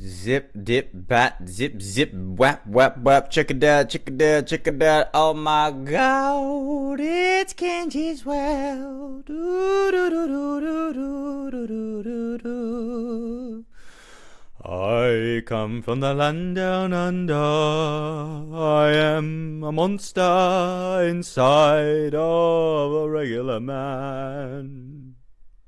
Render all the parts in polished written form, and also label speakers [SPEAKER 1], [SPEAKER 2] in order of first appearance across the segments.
[SPEAKER 1] Zip, dip, bat, zip, zip, whap, whap, whap, check it out, check it out, check it out. Oh my god, it's Kenji's World. Do, do, do, do, do, do, do, do, do. I come from the land down under. I am a monster inside of a regular man.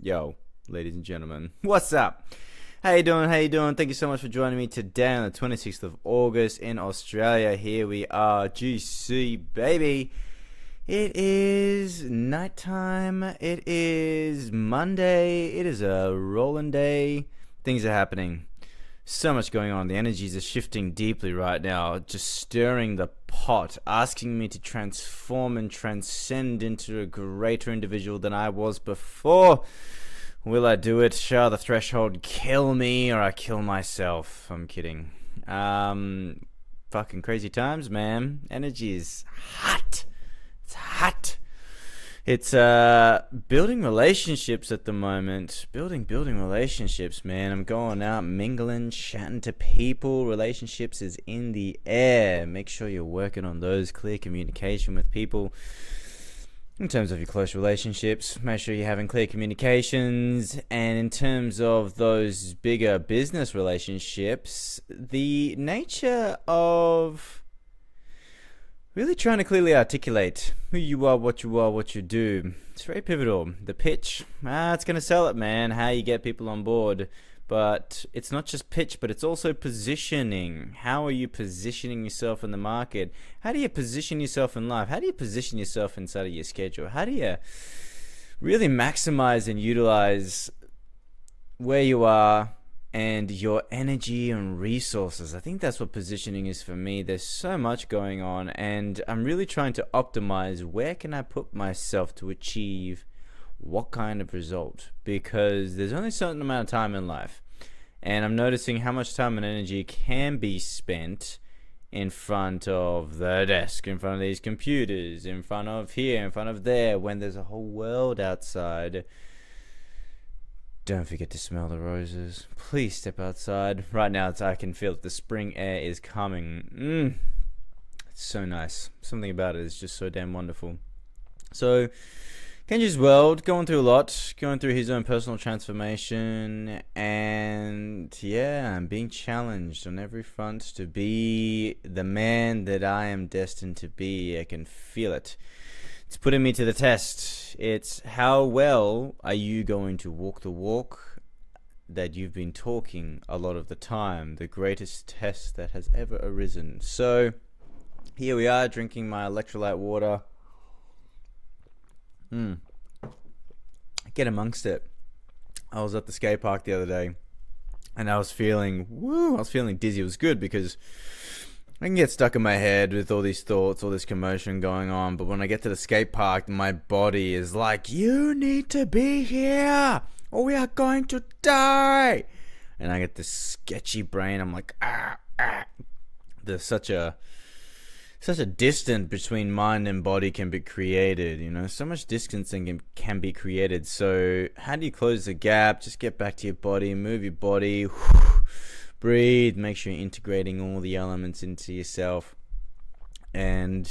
[SPEAKER 1] Yo, ladies and gentlemen, what's up? How you doing? How you doing? Thank you so much for joining me today on the 26th of August in Australia. Here we are, GC baby. It is nighttime. It is Monday. It is a rolling day. Things are happening. So much going on. The energies are shifting deeply right now, just stirring the pot, asking me to transform and transcend into a greater individual than I was before. Will I do it? Shall the threshold kill me or I kill myself? I'm kidding. Fucking crazy times, man. Energy is hot. It's hot. It's building relationships at the moment. Building relationships, man. I'm going out, mingling, chatting to people. Relationships is in the air. Make sure you're working on those. Clear communication with people. In terms of your close relationships, make sure you're having clear communications. And in terms of those bigger business relationships, the nature of really trying to clearly articulate who you are, what you do. It's very pivotal. The pitch, it's going to sell it, man. How you get people on board. But it's not just pitch, but it's also positioning. How are you positioning yourself in the market? How do you position yourself in life? How do you position yourself inside of your schedule? How do you really maximize and utilize where you are and your energy and resources? I think that's what positioning is for me. There's so much going on, and I'm really trying to optimize where can I put myself to achieve what kind of result, because there's only a certain amount of time in life, and I'm noticing how much time and energy can be spent in front of the desk, in front of these computers, in front of here, in front of there, when there's a whole world outside. Don't forget to smell the roses. Please step outside. Right now I can feel that the spring air is coming. It's so nice. Something about it is just so damn wonderful. So Kenji's World, going through a lot, going through his own personal transformation, and yeah, I'm being challenged on every front to be the man that I am destined to be. I can feel it. It's putting me to the test. It's how well are you going to walk the walk that you've been talking a lot of the time, the greatest test that has ever arisen. So here we are, drinking my electrolyte water. Get amongst it. I was at the skate park the other day, and I was feeling dizzy. It was good because I can get stuck in my head with all these thoughts, all this commotion going on. But when I get to the skate park, my body is like, you need to be here or we are going to die. And I get this sketchy brain. I'm like, There's such a distance between mind and body can be created, so much distancing can be created. So how do you close the gap? Just get back to your body, move your body, breathe, make sure you're integrating all the elements into yourself, and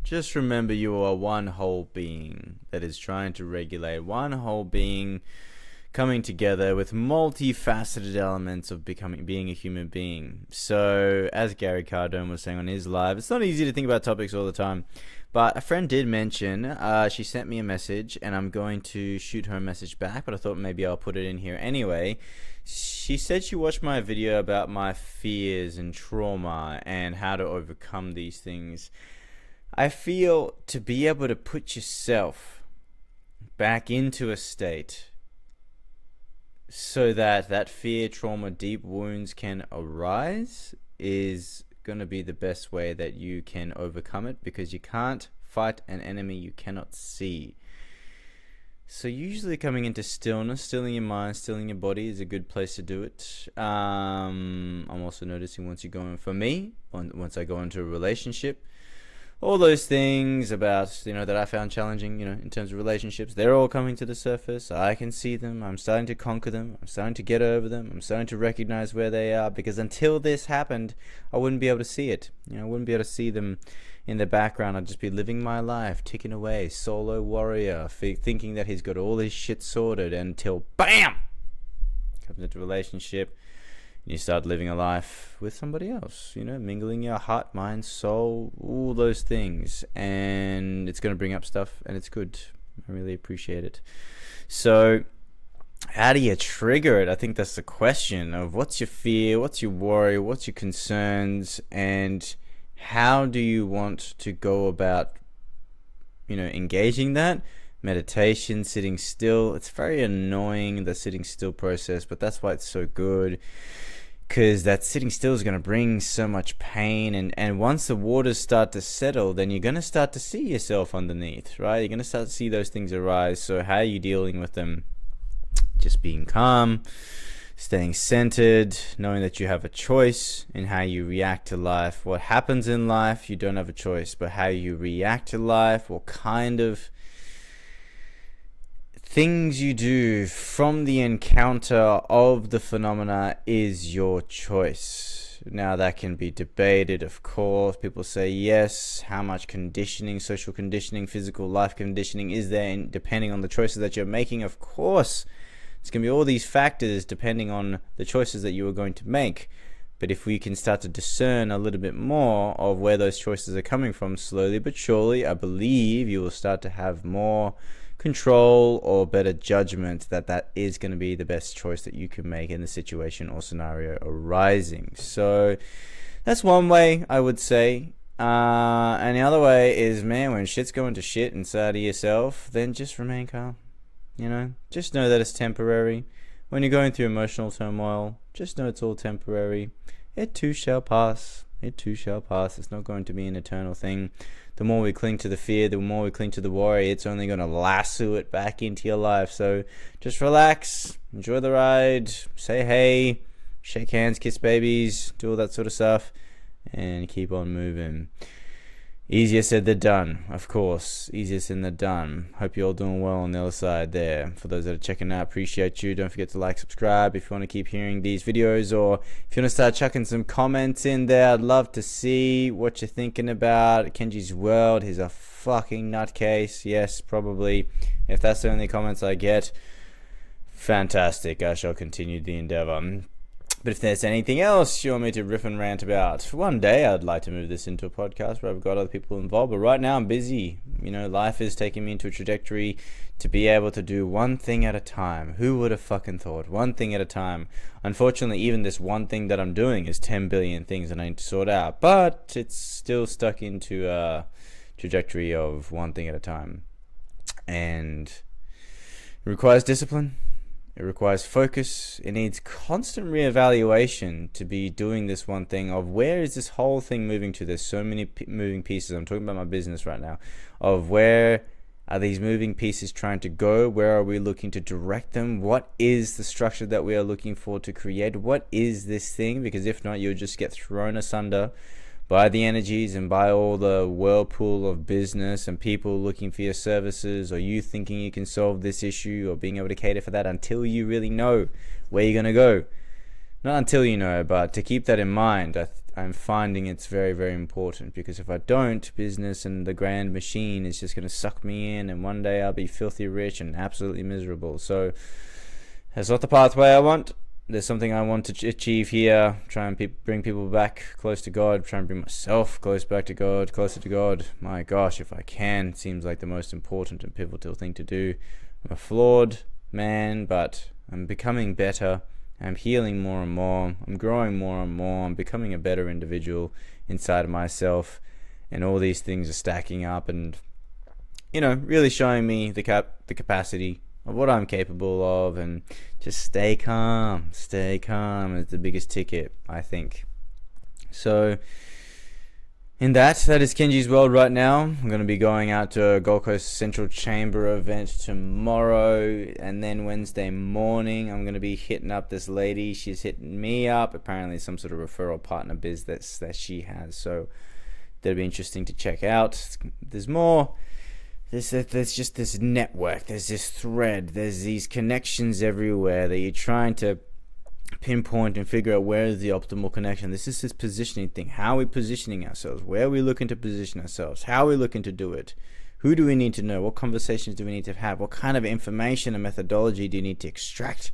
[SPEAKER 1] just remember you are one whole being that is trying to regulate, one whole being coming together with multifaceted elements of being a human being. So as Gary Cardone was saying on his live, it's not easy to think about topics all the time, but a friend did mention, she sent me a message, and I'm going to shoot her a message back, but I thought maybe I'll put it in here anyway. She said she watched my video about my fears and trauma and how to overcome these things. I feel to be able to put yourself back into a state so that fear, trauma, deep wounds can arise is going to be the best way that you can overcome it, because you can't fight an enemy you cannot see. So usually coming into stillness, stilling your mind, stilling your body is a good place to do it. I'm also noticing once I go into a relationship, all those things about, that I found challenging, in terms of relationships, they're all coming to the surface. I can see them. I'm starting to conquer them. I'm starting to get over them. I'm starting to recognize where they are, because until this happened, I wouldn't be able to see it. I wouldn't be able to see them in the background. I'd just be living my life, ticking away, solo warrior, thinking that he's got all his shit sorted, until BAM! Comes into a relationship. You start living a life with somebody else, mingling your heart, mind, soul, all those things. And it's going to bring up stuff, and it's good. I really appreciate it. So how do you trigger it? I think that's the question of what's your fear, what's your worry, what's your concerns, and how do you want to go about, engaging that? Meditation, sitting still. It's very annoying, the sitting still process, but that's why it's so good. Because that sitting still is going to bring so much pain, and once the waters start to settle, then you're going to start to see yourself underneath, right? You're going to start to see those things arise. So how are you dealing with them? Just being calm, staying centered, knowing that you have a choice in how you react to life. What happens in life, you don't have a choice, but how you react to life, what kind of things you do from the encounter of the phenomena is your choice. Now, that can be debated, of course. People say, yes, how much conditioning, social conditioning, physical life conditioning is there depending on the choices that you're making? Of course, it's going to be all these factors depending on the choices that you are going to make. But if we can start to discern a little bit more of where those choices are coming from, slowly but surely, I believe you will start to have more control or better judgment that is going to be the best choice that you can make in the situation or scenario arising. So that's one way, I would say. And the other way is, man, when shit's going to shit inside of yourself, then just remain calm. Just know that it's temporary. When you're going through emotional turmoil, just know it's all temporary. It too shall pass. It too shall pass. It's not going to be an eternal thing. The more we cling to the fear, the more we cling to the worry, it's only going to lasso it back into your life. So just relax, enjoy the ride, say hey, shake hands, kiss babies, do all that sort of stuff, and keep on moving. Easier said than done, of course. Easier said than done. Hope you're all doing well on the other side there. For those that are checking out, appreciate you. Don't forget to like, subscribe if you want to keep hearing these videos, or if you want to start chucking some comments in there. I'd love to see what you're thinking about Kenji's World. He's a fucking nutcase. Yes, probably. If that's the only comments I get, fantastic. I shall continue the endeavor. But if there's anything else you want me to riff and rant about, one day I'd like to move this into a podcast where I've got other people involved. But right now I'm busy. Life is taking me into a trajectory to be able to do one thing at a time. Who would have fucking thought? One thing at a time. Unfortunately, even this one thing that I'm doing is 10 billion things that I need to sort out. But it's still stuck into a trajectory of one thing at a time. And it requires discipline. It requires focus. It needs constant reevaluation to be doing this one thing of where is this whole thing moving to? There's so many moving pieces. I'm talking about my business right now. Of where are these moving pieces trying to go? Where are we looking to direct them? What is the structure that we are looking for to create? What is this thing? Because if not, you'll just get thrown asunder by the energies and by all the whirlpool of business and people looking for your services, or you thinking you can solve this issue or being able to cater for that until you really know where you're going to go. Not until you know, but to keep that in mind, I'm finding it's very, very important, because if I don't, business and the grand machine is just going to suck me in, and one day I'll be filthy rich and absolutely miserable. So that's not the pathway I want. There's something I want to achieve here. Try and bring people back close to God. Try and bring myself closer to God. My gosh, if I can. It seems like the most important and pivotal thing to do. I'm a flawed man, but I'm becoming better. I'm healing more and more. I'm growing more and more. I'm becoming a better individual inside of myself. And all these things are stacking up and, really showing me the capacity of what I'm capable of, and just stay calm is the biggest ticket, I think. So in that is Kenji's World right now. I'm going to be going out to a Gold Coast Central Chamber event tomorrow, and then Wednesday morning I'm going to be hitting up this lady. She's hitting me up, apparently some sort of referral partner biz that she has. So that'd be interesting to check out. There's more. There's just this network. There's this thread. There's these connections everywhere that you're trying to pinpoint and figure out where is the optimal connection. This is this positioning thing. How are we positioning ourselves? Where are we looking to position ourselves? How are we looking to do it? Who do we need to know? What conversations do we need to have? What kind of information and methodology do you need to extract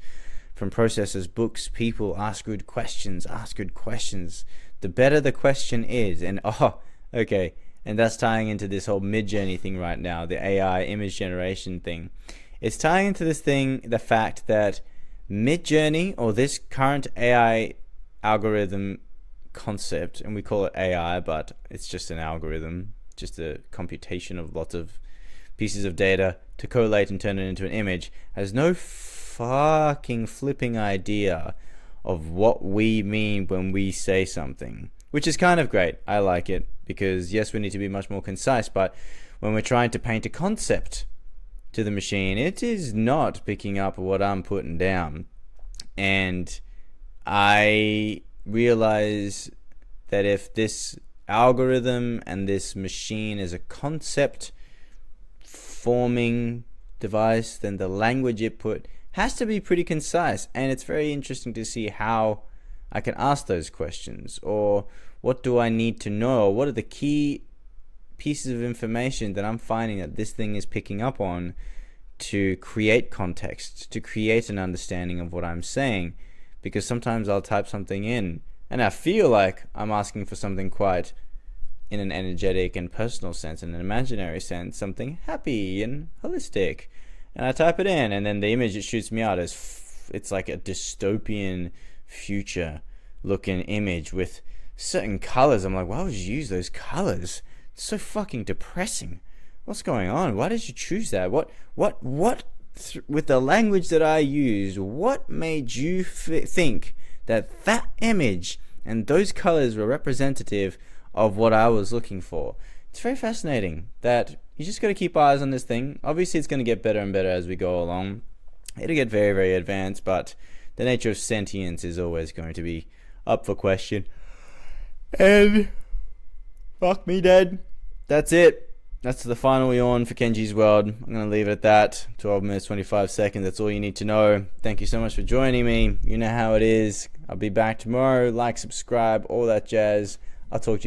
[SPEAKER 1] from processes, books, people? Ask good questions. Ask good questions. The better the question is, and okay, and that's tying into this whole Midjourney thing right now, the AI image generation thing. It's tying into this thing, the fact that Midjourney, or this current AI algorithm concept, and we call it AI, but it's just an algorithm, just a computation of lots of pieces of data to collate and turn it into an image, has no fucking flipping idea of what we mean when we say something, which is kind of great. I like it, because yes, we need to be much more concise, but when we're trying to paint a concept to the machine, it is not picking up what I'm putting down. And I realize that if this algorithm and this machine is a concept forming device, then the language it put has to be pretty concise. And it's very interesting to see how I can ask those questions, or what do I need to know, or what are the key pieces of information that I'm finding that this thing is picking up on to create context, to create an understanding of what I'm saying. Because sometimes I'll type something in and I feel like I'm asking for something quite in an energetic and personal sense, in an imaginary sense, something happy and holistic, and I type it in, and then the image it shoots me out is it's like a dystopian future looking image with certain colors. I'm like, why would you use those colors? It's so fucking depressing. What's going on? Why did you choose that? What with the language that I used, what made you think that that image and those colors were representative of what I was looking for? It's very fascinating that you just got to keep eyes on this thing. Obviously, it's going to get better and better as we go along. It'll get very, very advanced, but the nature of sentience is always going to be up for question. And fuck me dead. That's it. That's the final yawn for Kenji's World. I'm going to leave it at that. 12 minutes, 25 seconds. That's all you need to know. Thank you so much for joining me. You know how it is. I'll be back tomorrow. Like, subscribe, all that jazz. I'll talk to you.